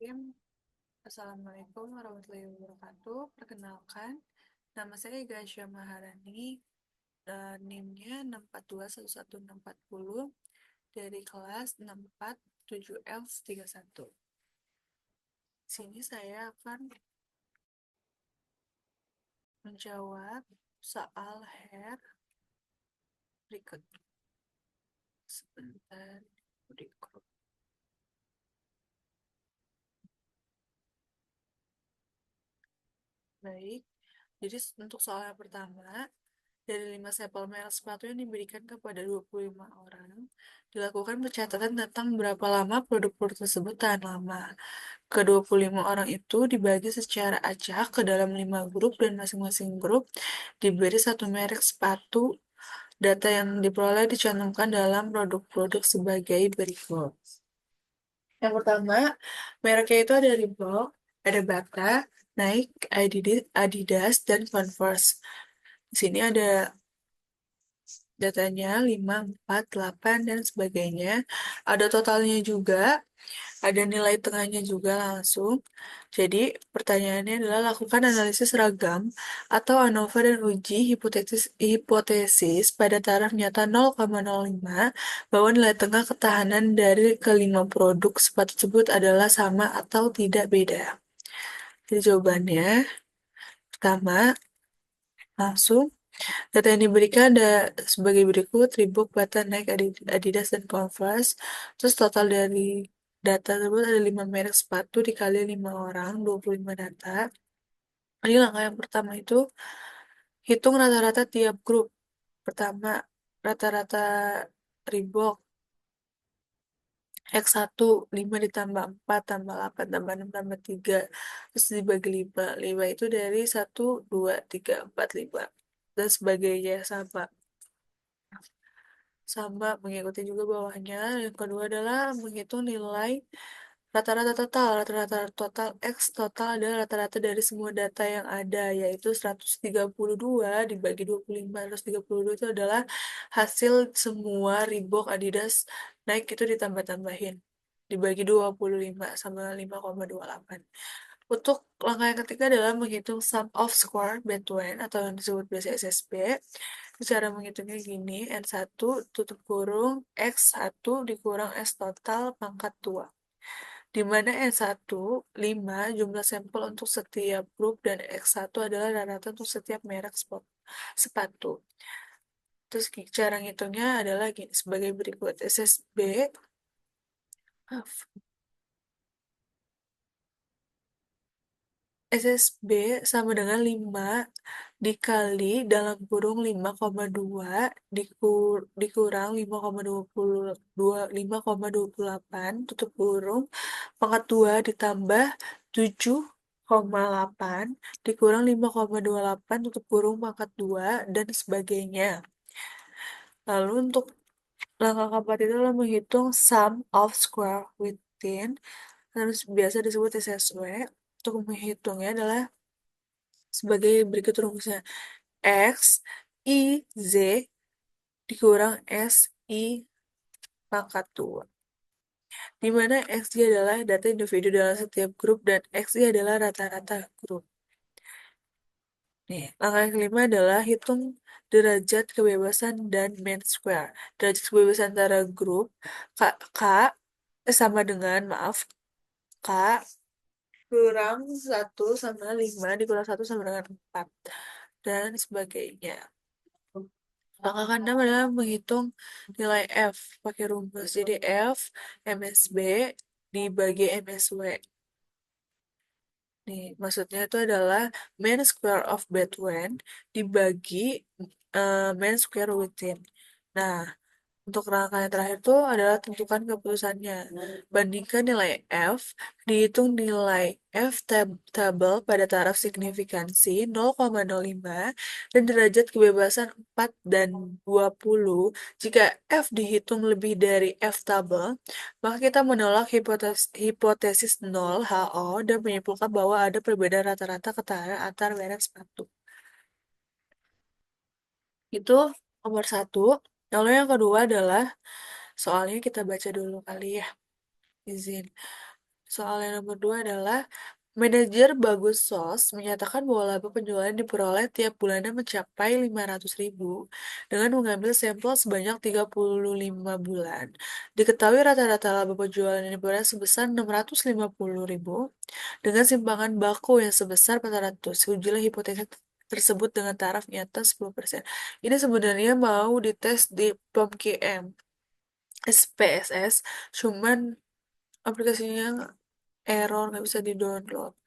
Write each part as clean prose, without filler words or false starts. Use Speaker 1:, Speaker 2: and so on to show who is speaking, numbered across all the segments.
Speaker 1: Bismillahirrahmanirrahim. Assalamualaikum warahmatullahi wabarakatuh. Perkenalkan, nama saya Gasya Maharani, dan NIM-nya 6421160 dari kelas 647F31. Di sini saya akan menjawab soal HER berikut. Sebentar, berikut. Baik, jadi untuk soal yang pertama, dari 5 sampel merek sepatu yang diberikan kepada 25 orang, dilakukan pencatatan tentang berapa lama produk-produk tersebut tahan lama. Ke-25 orang itu dibagi secara acak ke dalam 5 grup dan masing-masing grup diberi satu merek sepatu. Data yang diperoleh dicantumkan dalam produk-produk sebagai berikut. Yang pertama, mereknya itu ada Reebok, ada Bata, Nike, Adidas, dan Converse. Di sini ada datanya 5, 4, 8, dan sebagainya. Ada totalnya juga, ada nilai tengahnya juga langsung. Jadi, pertanyaannya adalah lakukan analisis ragam atau ANOVA dan uji hipotesis pada taraf nyata 0,05 bahwa nilai tengah ketahanan dari kelima produk sepatu tersebut adalah sama atau tidak beda. Jadi jawabannya, pertama, langsung. Data yang diberikan ada sebagai berikut: Reebok, Bata, Nike, Adidas, dan Converse. Terus total dari data tersebut ada 5 merek sepatu dikali 5 orang, 25 data. Ini langkah yang pertama itu, hitung rata-rata tiap grup. Pertama, rata-rata Reebok, X1, 5 ditambah 4, tambah 8, tambah 6, tambah 3. Terus dibagi 5. 5 itu dari 1, 2, 3, 4, 5. Dan sebagainya sama. Mengikuti juga bawahnya. Yang kedua adalah menghitung nilai rata-rata total. Rata-rata total X total adalah rata-rata dari semua data yang ada, yaitu 132 dibagi 25. 132 itu adalah hasil semua Reebok, Adidas, Nike itu ditambah-tambahin. Dibagi 25 sama 5,28. Untuk langkah yang ketiga adalah menghitung sum of square between atau yang disebut biasa SSB. Cara menghitungnya gini, N1 tutup kurung X1 dikurang S total pangkat 2. Di mana N1, 5 jumlah sampel untuk setiap grup dan X1 adalah rata-rata untuk setiap merek sepatu. Terus cara ngitungnya adalah gini, sebagai berikut. SSB, maaf, SSB sama dengan 5 dikali dalam kurung 5,2 dikurang 5,28 tutup kurung pangkat 2 ditambah 7,8 dikurang 5,28 tutup kurung pangkat 2 dan sebagainya. Lalu untuk langkah keempat itu adalah menghitung sum of square within, harus biasa disebut SSW. Untuk menghitungnya adalah sebagai berikut rumusnya. X I Z dikurang S I pangkat 2. Di mana XY adalah data individu dalam setiap grup dan XY adalah rata-rata grup. Nih, langkah yang kelima adalah hitung derajat kebebasan dan mean square. Derajat kebebasan antara grup K sama dengan, K kurang 1 sama 5 dikurang 1 sama dengan 4 dan sebagainya. Langkah keenam adalah menghitung nilai F pakai rumus. Jadi F MSB dibagi MSW. Nih, maksudnya itu adalah mean square of between dibagi mean square within. Nah, untuk rangka yang terakhir itu adalah tentukan keputusannya. Bandingkan nilai F, dihitung nilai F tabel pada taraf signifikansi 0,05 dan derajat kebebasan 4 dan 20. Jika F dihitung lebih dari F tabel, maka kita menolak hipotesis 0 HO dan menyimpulkan bahwa ada perbedaan rata-rata ketahanan antar merek sepatu. Itu nomor 1. Lalu yang kedua adalah soalnya kita baca dulu kali ya, izin. Soal yang nomor 2 adalah manajer Bagus Sos menyatakan bahwa laba penjualan diperoleh tiap bulannya mencapai 500.000 dengan mengambil sampel sebanyak 35 bulan. Diketahui rata-rata laba penjualan yang diperoleh sebesar 650.000 dengan simpangan baku yang sebesar 400. Ujilah hipotesis tersebut dengan taraf nyata 10%. Ini sebenarnya mau dites di POMKM SPSS, cuman aplikasinya error, nggak bisa di-download.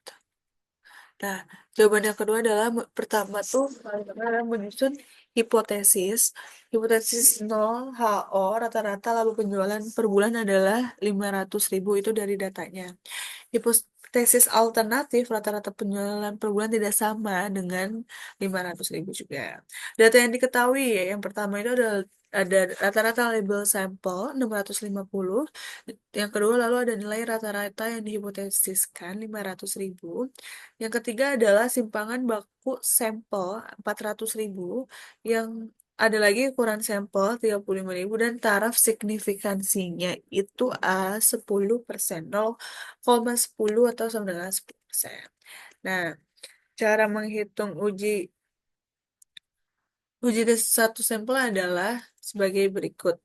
Speaker 1: Nah, jawaban yang kedua adalah pertama tuh paling pertama adalah menyusun hipotesis. Hipotesis 0 HO rata-rata laba penjualan per bulan adalah 500.000 itu dari datanya. Hipotesis alternatif rata-rata penjualan per bulan tidak sama dengan 500.000 juga. Data yang diketahui yang pertama itu ada rata-rata label sampel 650. Yang kedua lalu ada nilai rata-rata yang dihipotesiskan 500.000. Yang ketiga adalah simpangan baku sampel 400.000. Yang ada lagi ukuran sampel 35.000 dan taraf signifikansinya itu A10%, 0,10 atau sama dengan 10%. Nah, cara menghitung uji tes satu sampel adalah sebagai berikut.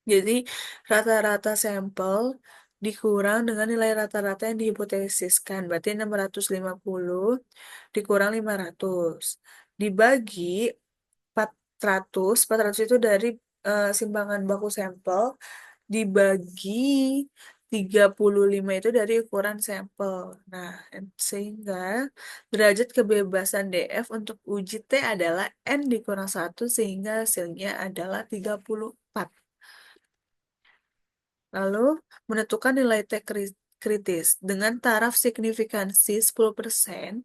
Speaker 1: Jadi, rata-rata sampel dikurang dengan nilai rata-rata yang dihipotesiskan. Berarti 650 dikurang 500. Dibagi 400. 400 itu dari simpangan baku sampel. Dibagi 35 itu dari ukuran sampel. Nah, sehingga derajat kebebasan DF untuk uji T adalah N dikurang 1 sehingga hasilnya adalah 34. Lalu, menentukan nilai T kritis dengan taraf signifikansi 10%.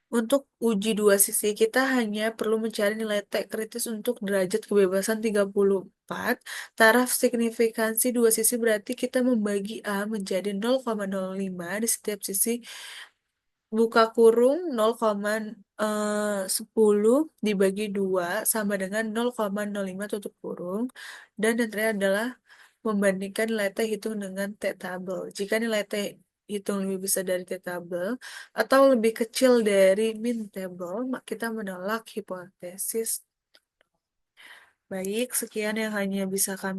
Speaker 1: Untuk uji dua sisi, kita hanya perlu mencari nilai T kritis untuk derajat kebebasan 34. Taraf signifikansi dua sisi berarti kita membagi A menjadi 0,05 di setiap sisi, buka kurung 0,10 dibagi 2 sama dengan 0,05 tutup kurung. Dan yang terakhir adalah membandingkan nilai T hitung dengan T tabel. Jika nilai T hitung lebih besar dari T tabel atau lebih kecil dari min tabel, kita menolak hipotesis. Baik, sekian yang hanya bisa kami